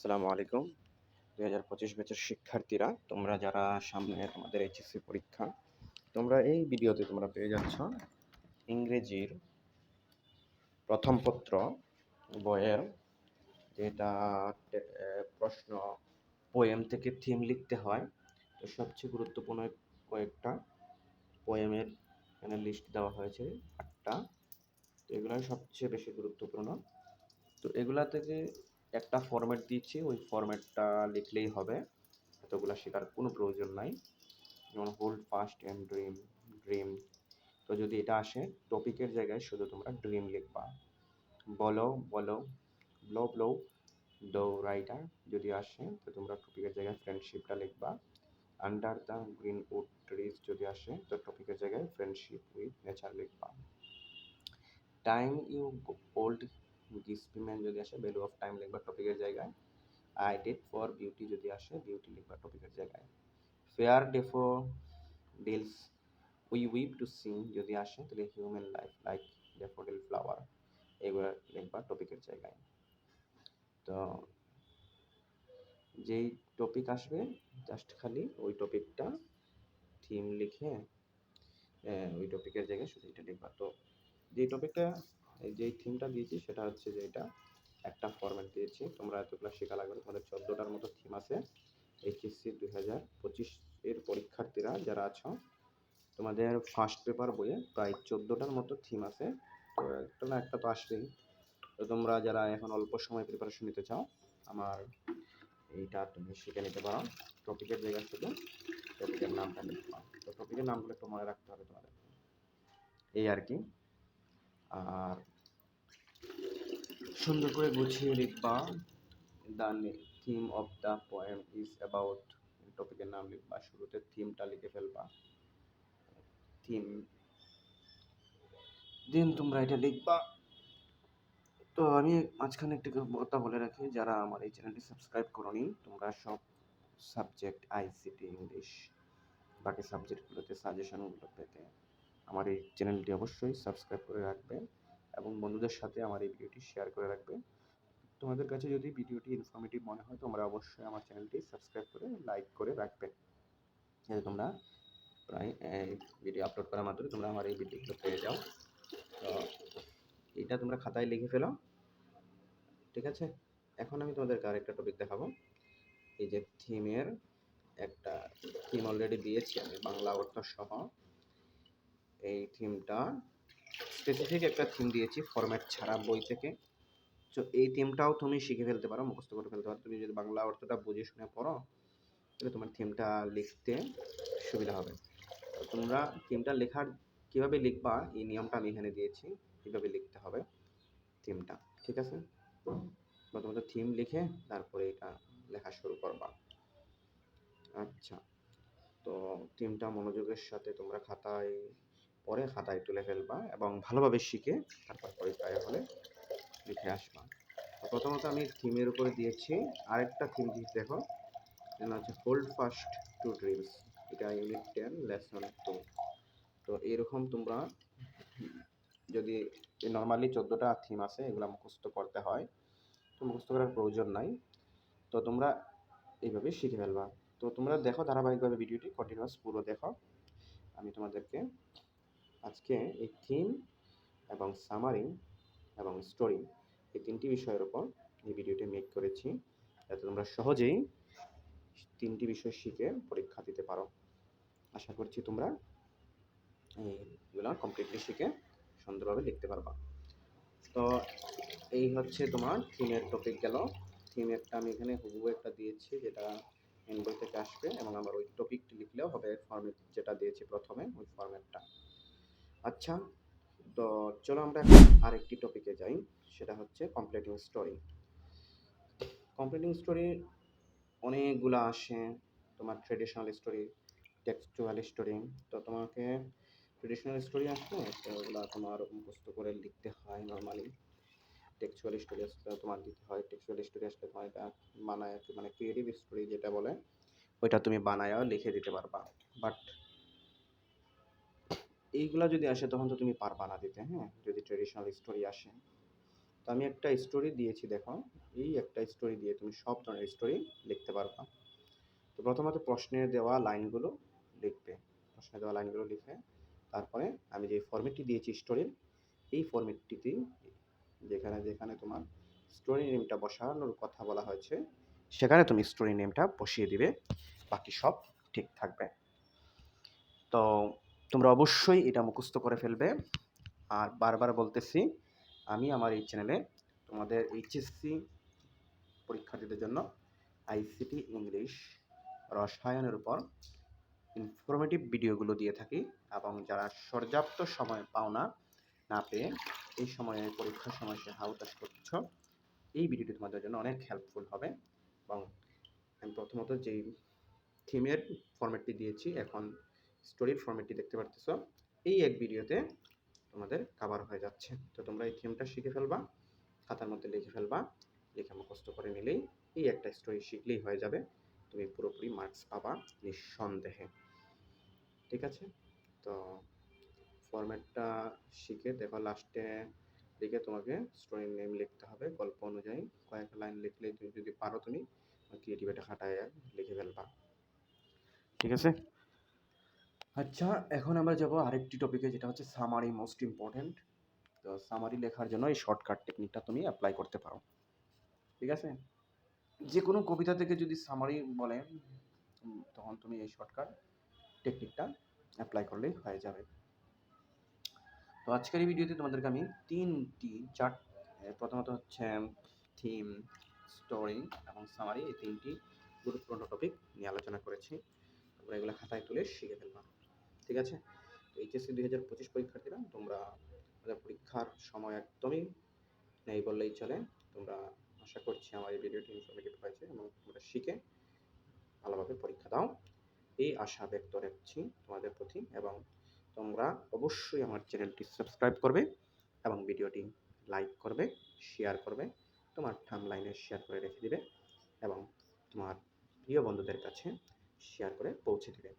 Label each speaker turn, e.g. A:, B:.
A: আসসালামু আলাইকুম। 2025 ব্যাচের শিক্ষার্থীরা, তোমরা যারা সামনে তোমাদের এইচএসসি পরীক্ষা, তোমরা এই ভিডিওতে তোমরা পেয়ে যাচ্ছ ইংরেজির প্রথম পত্র বইয়ের যেটা প্রশ্ন পোয়েম থেকে থিম লিখতে হয়। তো সবচেয়ে গুরুত্বপূর্ণ কয়েকটা পোয়েমের এখানে লিস্ট দেওয়া হয়েছে 8টা। তো এগুলাই সবচেয়ে বেশি গুরুত্বপূর্ণ। তো এগুলা থেকে একটা ফরম্যাট দিচ্ছি, ওই ফরম্যাটটা লিখলেই হবে, এতগুলা শেখার কোনো প্রয়োজন নাই। যেমন hold fast and dream, dream. তো যদি এটা আসে টপিকের জায়গায় শুধু তোমরা ড্রিম লিখবা। বলো বলো, ব্লো ব্লো, ডো রাইডার যদি আসে তো তোমরা টপিকের জায়গায় ফ্রেন্ডশিপটা লিখবা। Under the green wood trees যদি আসে তো টপিকের জায়গায় ফ্রেন্ডশিপ উইথ নেচার লিখবা। টাইম ইউ ওল্ড গিসপিম্যান যদি আসে ভ্যালু অফ টাইম লিখবা টপিকের জায়গায়। আই ডিড ফর বিউটি যদি আসে বিউটি লিখবা টপিকের জায়গায়। Fair daffodils we weep to sing যদি আসে তাহলে human life like daffodil flower এগুলো লিখবা টপিকের জায়গায়। তো যেই টপিক আসবে জাস্ট খালি ওই টপিকটা থিম লিখে ওই টপিকের জায়গায় শুধু এটা লিখবা। তো যেই টপিকটা যেই থিমটা দিয়েছি সেটা হচ্ছে যে এটা একটা ফরম্যাট দিয়েছি। তোমরা এতগুলো শেখা লাগবে। তোমাদের 14টার মতো থিম আছে। এইচএসসি 2025 এর পরীক্ষার্থীরা যারা আছো, তোমাদের ফার্স্ট পেপার বইয়ে প্রায় 14টার মতো থিম আছে। তো একটা না একটা তো আসবেই। তো তোমরা যারা এখন অল্প সময় প্রিপারেশন নিতে চাও, আমার এইটা তুমি শিখে নিতে পারো। টপিকের জায়গায় শুধু টপিকের নামটা লিখবা। তো টপিকের নামগুলো একটু মনে রাখতে হবে তোমাদের, এই আর কি। আর সুন্দর করে গুছিয়ে লিখবা। The theme of the poem is about, টপিকের নাম লিখবা, শুরুতে থিমটা লিখে ফেলবা। থিম দেন তোমরা এটা লিখবা। তো আমি মাঝখানে একটি কথা বলে রাখি, যারা আমার এই চ্যানেলটি সাবস্ক্রাইব করোনি, তোমরা সব সাবজেক্ট আইসিটি ইংলিশ বাকি সাবজেক্টগুলোতে সাজেশনগুলো পেতে আমার এই চ্যানেলটি অবশ্যই সাবস্ক্রাইব করে রাখবে এবং বন্ধুদের সাথে আমার এই ভিডিওটি শেয়ার করে রাখবে। তোমাদের কাছে যদি ভিডিওটি ইনফরমেটিভ মনে হয় তোমরা অবশ্যই আমার চ্যানেলটি সাবস্ক্রাইব করে লাইক করে রাখবে, যাতে তোমরা প্রায় ভিডিও আপলোড করার মাধ্যমে তোমরা আমার এই ভিডিওগুলো পেয়ে যাও। তো এটা তোমরা খাতায় লিখে ফেলো, ঠিক আছে? এখন আমি তোমাদেরকে আরেকটা টপিক দেখাবো। এই যে থিমের একটা থিম অলরেডি দিয়েছি আমি বাংলা অর্থ সহ। এই থিমটা স্পেসিফিক একটা থিম দিয়েছি ফরম্যাট ছাড়া বই থেকে। তো এই থিমটাও তুমি শিখে ফেলতে পারো, মুখস্থ করে ফেলতে পারো। তুমি যদি বাংলা অর্থটা বুঝে শুনে পড়ো তাহলে তোমার থিমটা লিখতে সুবিধা হবে। তো তোমরা থিমটা লেখার কীভাবে লিখবা এই নিয়মটা আমি এখানে দিয়েছি, কীভাবে লিখতে হবে থিমটা, ঠিক আছে? প্রথমত থিম লিখে তারপরে এটা লেখা শুরু করবা। আচ্ছা, তো থিমটা মনোযোগের সাথে তোমরা খাতায় পরে খাতায় তুলে ফেলবা এবং ভালোভাবে শিখে তারপর পরীক্ষায় হলে লিখে আসবা। তো প্রথমত আমি থিমের উপরে দিয়েছি আরেকটা থিম দিয়ে দেখো, যেটা হচ্ছে হোল্ড ফাস্ট টু ড্রিমস, এটা ইউনিট 10 লেসন 2। তো এরকম তোমরা যদি নর্মালি 14টা থিম আছে এগুলো মুখস্থ করতে হয়, তো মুখস্থ করার প্রয়োজন নাই। তো তোমরা এইভাবে শিখে ফেলবা। তো তোমরা দেখো ধারাবাহিকভাবে ভিডিওটি কন্টিনিউয়াস পুরো দেখো। আমি তোমাদেরকে আজকে এই থিম এবং সামারি এবং স্টোরি এই 3টি বিষয়ের উপর এই ভিডিওটি মেক করেছি, যাতে তোমরা সহজেই 3টি বিষয় শিখে পরীক্ষা দিতে পারো। আশা করছি তোমরা এইগুলো কমপ্লিটলি শিখে সুন্দরভাবে লিখতে পারবা। তো এই হচ্ছে তোমার থিমের টপিক গেল। থিমেরটা আমি এখানে হুবহু একটা দিয়েছি যেটা মেন বই থেকে আসবে এবং আমার ওই টপিকটি লিখলেও হবে, ফরম্যাট যেটা দিয়েছি প্রথমে ওই ফরম্যাটটা। আচ্ছা, তো চলো আমরা এখন আরেকটি টপিকে যাই, সেটা হচ্ছে কমপ্লিটিং স্টোরি। কমপ্লিটিং স্টোরি অনেকগুলো আসে, তোমার ট্রেডিশনাল স্টোরি, টেক্সচুয়াল স্টোরি। তো তোমাকে ট্রেডিশনাল স্টোরি আসলে তো ওগুলো তোমার মুখস্থ করে লিখতে হয় নর্মালি। টেক্সচুয়াল স্টোরি আসলে তোমার দিতে হয়, টেক্সচুয়াল স্টোরি আসলে তোমার এটা বানায়, মানে ক্রিয়েটিভ স্টোরি যেটা বলে ওইটা তুমি বানায়ও লিখে দিতে পারবা। বাট এইগুলা যদি আসে তখন তো তুমি পারবা না দিতে, হ্যাঁ, যদি ট্রেডিশনাল স্টোরি আসে। তো আমি একটা স্টোরি দিয়েছি, দেখো এই একটা স্টোরি দিয়ে তুমি সব ধরনের স্টোরি লিখতে পারবা। তো প্রথমত প্রশ্নে দেওয়া লাইনগুলো লিখবে, প্রশ্নে দেওয়া লাইনগুলো লিখে তারপরে আমি যে ফরম্যাটটি দিয়েছি স্টোরির, এই ফরম্যাটটিতে যেখানে যেখানে তোমার স্টোরি নেমটা বসানোর কথা বলা হয়েছে সেখানে তুমি স্টোরি নেমটা বসিয়ে দিবে, বাকি সব ঠিক থাকবে। তো তোমরা অবশ্যই এটা মুখস্থ করে ফেলবে। আর বারবার বলতেছি, আমি আমার এই চ্যানেলে তোমাদের এইচএসসি পরীক্ষার্থীদের জন্য আইসিটি ইংলিশ রসায়নের উপর ইনফরমেটিভ ভিডিওগুলো দিয়ে থাকি, এবং যারা পর্যাপ্ত সময় পাও না পেয়ে এই সময়ে পরীক্ষার সময় সে হাউতাশ করছ, এই ভিডিওটি তোমাদের জন্য অনেক হেল্পফুল হবে। এবং আমি প্রথমত যেই থিমের ফরম্যাটটি দিয়েছি, এখন স্টোরির ফরম্যাটটি দেখতে পারতেছ, এই এক ভিডিওতে তোমাদের কাভার হয়ে যাচ্ছে। তো তোমরা এই থিমটা শিখে ফেলবা, খাতার মধ্যে লিখে ফেলবা, লিখে মুখস্থ করে নিলেই এই একটা স্টোরি শিখলেই হয়ে যাবে, তুমি পুরোপুরি মার্কস পাবা নিঃসন্দেহে। ঠিক আছে? তো ফরম্যাটটা শিখে দেখো, লাস্টে দিকে তোমাকে স্টোরি নেম লিখতে হবে গল্প অনুযায়ী, কয়েক লাইন লিখলেই তুমি যদি পারো তুমি ক্রিয়েটিভিটি খাটায় লিখে ফেলবা। ঠিক আছে? আচ্ছা, এখন আমরা যাব আরেকটি টপিকে, যেটা হচ্ছে সামারি, মোস্ট ইম্পর্টেন্ট। তো সামারি লেখার জন্য এই শর্টকাট টেকনিকটা তুমি অ্যাপ্লাই করতে পারো। ঠিক আছে? যে কোনো কবিতা থেকে যদি সামারি বলে, তখন তুমি এই শর্টকাট টেকনিকটা অ্যাপ্লাই করলেই হয়ে যাবে। তো আজকের এই ভিডিওতে তোমাদেরকে আমি প্রথমত হচ্ছে থিম, স্টোরি এবং সামারি, এই তিনটি গুরুত্বপূর্ণ টপিক নিয়ে আলোচনা করেছি। তোমরা এগুলো খাতায় তুলে শিখে ফেলবা। ঠিক আছে? তো এইচএসসি 2025 পরীক্ষার্থীরা, তোমরা তোমাদের পরীক্ষার সময় একদমই নেই বললেই চলে। তোমরা, আশা করছি আমার এই ভিডিওটি ইনফরমেটিভ হয়েছে এবং তোমরা শিখে ভালোভাবে পরীক্ষা দাও, এই আশা ব্যক্ত রাখছি তোমাদের প্রতি। এবং তোমরা অবশ্যই আমার চ্যানেলটি সাবস্ক্রাইব করবে এবং ভিডিওটি লাইক করবে, শেয়ার করবে, তোমার টাইমলাইনে শেয়ার করে রেখে দিবে এবং তোমার প্রিয় বন্ধুদের কাছে শেয়ার করে পৌঁছে দিবে।